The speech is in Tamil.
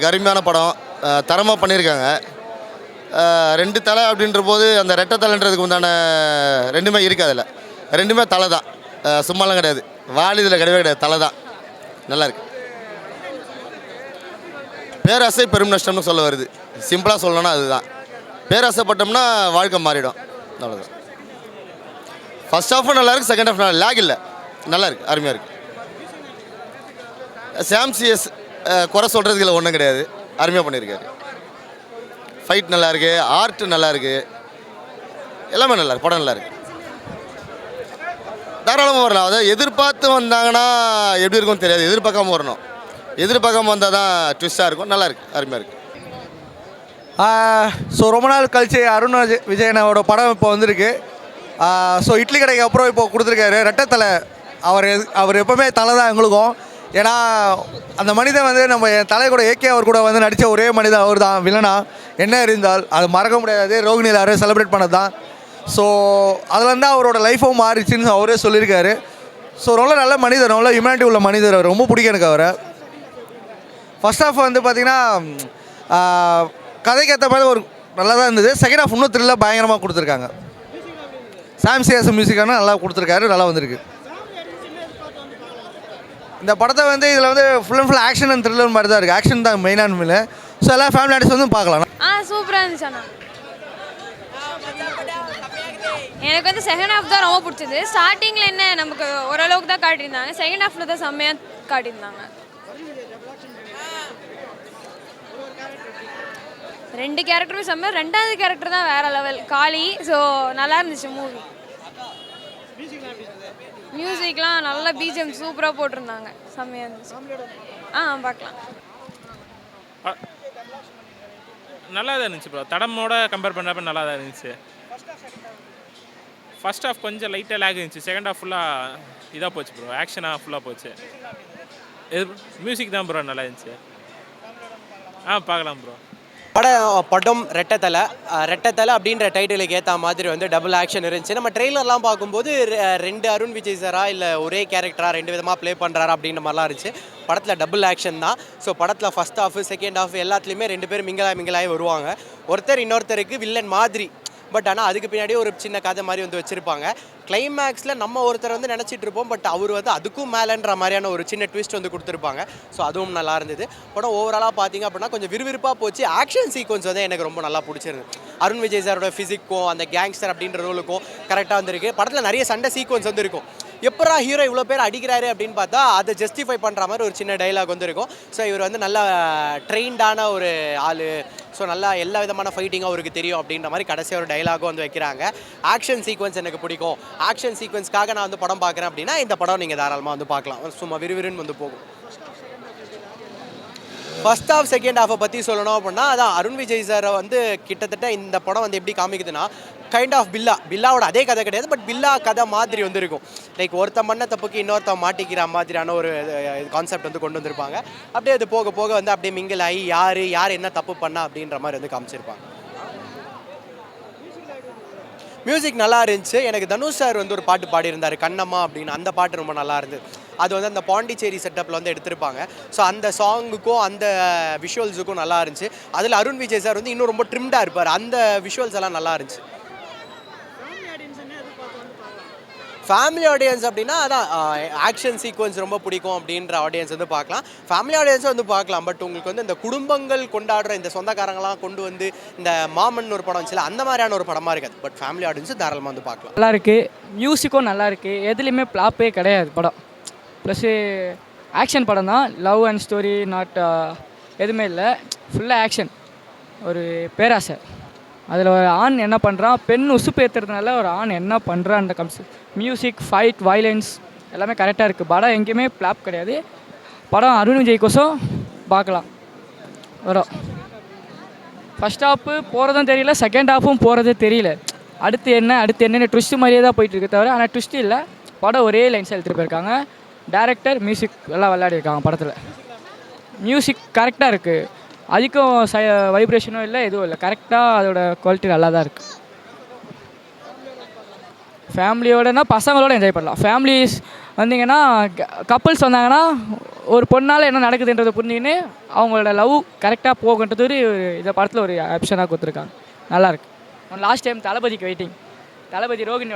நல்லாயிருக்கு, அருமையான படம், தரமாக பண்ணியிருக்காங்க. 2 தலை அப்படின்ற போது அந்த ரெட்டை தலைன்றதுக்கு உண்டான ரெண்டுமே இருக்குது அதில். ரெண்டுமே தலை தான், சும்மாலாம் கிடையாது. வால் இதில் கிடையவே கிடையாது, தலை தான். நல்லாயிருக்கு. பேராசை பெரும் நஷ்டம்னு சொல்ல வருது. சிம்பிளாக சொல்லணும்னா அதுதான். பேராசைப்பட்டோம்னா வாழ்க்கை மாறிடும், அவ்வளோதான். ஃபர்ஸ்ட் ஹாஃபும் நல்லாயிருக்கு, செகண்ட் ஹாஃப் நல்லா லேக் இல்லை, நல்லாயிருக்கு, அருமையாக இருக்குது. சாம்சிஎஸ் குறை சொல்கிறதுக்கு இல்லை, ஒன்றும் கிடையாது, அருமையாக பண்ணியிருக்காரு. ஃபைட் நல்லாயிருக்கு, ஆர்ட் நல்லாயிருக்கு, எல்லாமே நல்லாயிருக்கு, படம் நல்லாயிருக்கு. தாராளமாக வரலாம். அதாவது எதிர்பார்த்து வந்தாங்கன்னா எப்படி இருக்கும்னு தெரியாது, எதிர்பார்க்காம வரணும். எதிர்பார்க்காம வந்தால் தான் ட்விஸ்ட்டாக இருக்கும். நல்லாயிருக்கு, அருமையாக இருக்குது. ஸோ ரொம்ப நாள் கழிச்சு அருண் விஜயனோட படம் இப்போ வந்திருக்கு. ஸோ இட்லி கடைக்கு அப்புறம் இப்போ கொடுத்துருக்காரு ரெட்டத்தலை. அவர் எப்போவுமே தலை தான் எங்களுக்கும். ஏன்னா அந்த மனிதன் வந்து நம்ம என் தலை கூட ஏகே அவர் கூட வந்து நடித்த ஒரே மனிதன் அவர் தான். வில்லனா என்ன இருந்தால் அது மறக்க முடியாது. ரோகிணி எல்லாரும் செலிப்ரேட் பண்ணது தான். ஸோ அதுலேருந்து அவரோட லைஃபும் மாறிச்சுன்னு அவரே சொல்லியிருக்காரு. ஸோ ரொம்ப நல்ல மனிதர், நல்ல ஹியூமனிட்டி உள்ள மனிதர். அவர் ரொம்ப பிடிக்கும் எனக்கு அவரை. ஃபர்ஸ்ட் ஹாஃப் வந்து பார்த்திங்கன்னா கதைக்கு ஏற்ற மாதிரி ஒரு நல்லா தான் இருந்தது. செகண்ட் ஹாஃப் இன்னும் த்ரில்லாக பயங்கரமாக கொடுத்துருக்காங்க. சாம்சிஎஸ் மியூசிக்கான நல்லா கொடுத்துருக்காரு, நல்லா வந்திருக்கு. இந்த படத்தை வந்து இதில் வந்து full and full action and thriller மாதிரி தான் இருக்குது. ஆக்ஷன் தான் மெயினான மீல். ஸோ எல்லாம் ஃபேமிலி ஆடியன்ஸ் வந்து பார்க்கலாம். சூப்பராக இருந்துச்சு அண்ணா. எனக்கு வந்து செகண்ட் ஹாஃப் தான் ரொம்ப பிடிச்சது. ஸ்டார்டிங்கில் என்ன நமக்கு ஓரளவுக்கு தான் காட்டியிருந்தாங்க, செகண்ட் ஹாஃபில் தான் செம்மையாக காட்டியிருந்தாங்க. 2 கேரக்டருமே செம்ம. 2வது கேரக்டர் தான் வேறு லெவல், காளி. ஸோ நல்லா இருந்துச்சு மூவி. மியூசிக்லாம் நல்லா பிஜிஎம் சூப்பராக போட்டிருந்தாங்க, செம்மையாக இருந்துச்சு. பார்க்கலாம். நல்லா தான் இருந்துச்சு ப்ரோ. தடமோட கம்பேர் பண்ணுறப்ப நல்லா தான் இருந்துச்சு. ஃபர்ஸ்ட் ஹாஃப் கொஞ்சம் லைட்டாக லேக் இருந்துச்சு, செகண்ட் ஹாஃப் ஃபுல்லாக இதாக போச்சு ப்ரோ. ஆக்ஷனாக ஃபுல்லாக போச்சு. மியூசிக் தான் ப்ரோ நல்லா இருந்துச்சு. பார்க்கலாம் ப்ரோ. படம் ரெட்டத்தலை அப்படின்ற டைட்டிலுக்கு ஏற்ற மாதிரி வந்து டபுள் ஆக்ஷன் இருந்துச்சு. நம்ம ட்ரெய்லர்லாம் பார்க்கும்போது 2 அருண் விஜய் சாரா இல்லை ஒரே கேரக்டரா 2 விதமாக ப்ளே பண்ணுறாரா அப்படின்ற மாதிரிலாம் இருந்துச்சு. படத்தில் டபுள் ஆக்ஷன் தான். ஸோ படத்தில் ஃபஸ்ட் ஹாஃப் செகண்ட் ஹாஃப் எல்லாத்துலேயுமே 2 பேர் மிங்கலாகி வருவாங்க. ஒருத்தர் இன்னொருத்தருக்கு வில்லன் மாதிரி, பட் ஆனால் அதுக்கு பின்னாடியே ஒரு சின்ன கதை மாதிரி வந்து வச்சுருப்பாங்க. கிளைமேக்ஸில் நம்ம ஒருத்தர் வந்து நினச்சிட்டு இருப்போம், பட் அவர் வந்து அதுக்கும் மேலேன்ற மாதிரியான ஒரு சின்ன ட்விஸ்ட் வந்து கொடுத்துருப்பாங்க. ஸோ அதுவும் நல்லா இருந்தது. படம் ஓவராலாக பார்த்தீங்க அப்படின்னா கொஞ்சம் விறுவிறுப்பாக போச்சு. ஆக்ஷன் சீக்வன்ஸ் வந்து எனக்கு ரொம்ப நல்லா பிடிச்சிருந்தது. அருண் விஜய் சாரோட ஃபிசிக்கும் அந்த கேங்ஸ்டர் அப்படின்ற ரோலுக்கும் கரெக்டாக வந்துருக்கு. படத்தில் நிறைய சண்டை சீக்வன்ஸ் வந்து இருக்கும். எப்படா ஹீரோ இவ்வளோ பேர் அடிக்கிறாரு அப்படின்னு பார்த்தா அதை ஜஸ்டிஃபை பண்ணுற மாதிரி ஒரு சின்ன டைலாக் வந்து இருக்கும். ஸோ இவர் வந்து நல்லா ட்ரெயின்டான ஒரு ஆள். ஸோ நல்லா எல்லா விதமான ஃபைட்டிங்கும் அவருக்கு தெரியும் அப்படின்ற மாதிரி கடைசியாக ஒரு டைலாகும் வந்து வைக்கிறாங்க. ஆக்ஷன் சீக்வன்ஸ் எனக்கு பிடிக்கும். ஆக்ஷன் சீக்வன்ஸ்க்காக நான் வந்து படம் பார்க்குறேன் அப்படின்னா இந்த படம் நீங்கள் தாராளமாக வந்து பார்க்கலாம். சும்மா விறுவிறுன்னு வந்து போகும். ஃபர்ஸ்ட் ஹாஃப் செகண்ட் ஹாஃபை பற்றி சொல்லணும் அப்படின்னா அதான் அருண் விஜய் சாரை வந்து கிட்டத்தட்ட இந்த படம் வந்து எப்படி காமிக்குதுன்னா கைண்ட் ஆஃப் பில்லாவோட அதே கதை கிடையாது, பட் பில்லா கதை மாதிரி வந்து இருக்கும். லைக் ஒருத்தன் பண்ண தப்புக்கு இன்னொருத்தன் மாட்டிக்கிற மாதிரியான ஒரு கான்செப்ட் வந்து கொண்டு வந்திருப்பாங்க. அப்படியே அது போக போக வந்து அப்படியே மிங்கிள் ஆகி யார் என்ன தப்பு பண்ணா அப்படின்ற மாதிரி வந்து காமிச்சிருப்பாங்க. மியூசிக் நல்லா இருந்துச்சு. எனக்கு தனுஷ் சார் வந்து ஒரு பாட்டு பாடியிருந்தார் கண்ணம்மா அப்படின்னு. அந்த பாட்டு ரொம்ப நல்லா இருந்தது. அது வந்து அந்த பாண்டிச்சேரி செட்டப்பில் வந்து எடுத்திருப்பாங்க. ஸோ அந்த சாங்குக்கும் அந்த விஷுவல்ஸுக்கும் நல்லா இருந்துச்சு. அதில் அருண் விஜய் சார் வந்து இன்னும் ரொம்ப ட்ரிம்டாக இருப்பார். அந்த விஷுவல்ஸ் எல்லாம் நல்லா இருந்துச்சு. ஃபேமிலி ஆடியன்ஸ் அப்படின்னா அதான் ஆக்ஷன் சீக்வன்ஸ் ரொம்ப பிடிக்கும் அப்படின்ற ஆடியன்ஸ் வந்து பார்க்கலாம். ஃபேமிலி ஆடியன்ஸும் வந்து பார்க்கலாம். பட் உங்களுக்கு வந்து இந்த குடும்பங்கள் கொண்டாடுற இந்த சொந்தக்காரங்களாம் கொண்டு வந்து இந்த மாமன் ஒரு படம் வச்சுல அந்த மாதிரியான ஒரு படமாக இருக்காது. பட் ஃபேமிலி ஆடியன்ஸும் தாராளமாக வந்து பார்க்கலாம். நல்லா இருக்குது. மியூசிக்கும் நல்லா இருக்குது. எதுலேயுமே ஃப்ளாப்பே கிடையாது படம். ப்ளஸ்ஸு ஆக்ஷன் படம் தான். லவ் அண்ட் ஸ்டோரி நாட் எதுவுமே இல்லை. ஃபுல்லாக ஆக்ஷன். ஒரு பேராசை. அதில் ஒரு ஆண் என்ன பண்ணுறான், பெண் உசுப்பேற்றுறதுனால ஒரு ஆண் என்ன பண்ணுறான், அந்த மியூசிக், ஃபைட், வயலன்ஸ் எல்லாமே கரெக்டாக இருக்குது. படம் எங்கேயுமே ஃப்ளாப் கிடையாது. படம் அருண் விஜய்க்கோசம் பார்க்கலாம். வரும் ஃபஸ்ட் ஹாஃபு போகிறதும் தெரியல, செகண்ட் ஹாஃபும் போகிறதே தெரியல. அடுத்து என்னென்ன ட்விஸ்ட்டு மாதிரியே தான் போயிட்டுருக்கு தவிர, ஆனால் ட்விஸ்ட்டு இல்லை. படம் ஒரே லைன்ஸில் எடுத்துகிட்டு போயிருக்காங்க. டேரக்டர் மியூசிக் எல்லாம் விளையாடிருக்காங்க. படத்தில் மியூசிக் கரெக்டாக இருக்குது. அதுக்கும் வைப்ரேஷனும் இல்லை, எதுவும் இல்லை. கரெக்டாக அதோட குவாலிட்டி நல்லா தான் இருக்குது. ஃபேமிலியோடனா பசங்களோட என்ஜாய் பண்ணலாம். ஃபேமிலிஸ் வந்தீங்கன்னா கப்புள்ஸ் வந்தாங்கன்னா ஒரு பொண்ணால் என்ன நடக்குதுன்றதை புரிஞ்சுக்கின்னு அவங்களோட லவ் கரெக்டாக போகுன்றது ஒரு இந்த படத்தில் ஒரு ஆப்ஷனாக கொடுத்துருக்காங்க. நல்லாயிருக்கு. லாஸ்ட் டைம் தளபதிக்கு வெயிட்டிங். தளபதி ரோகிணி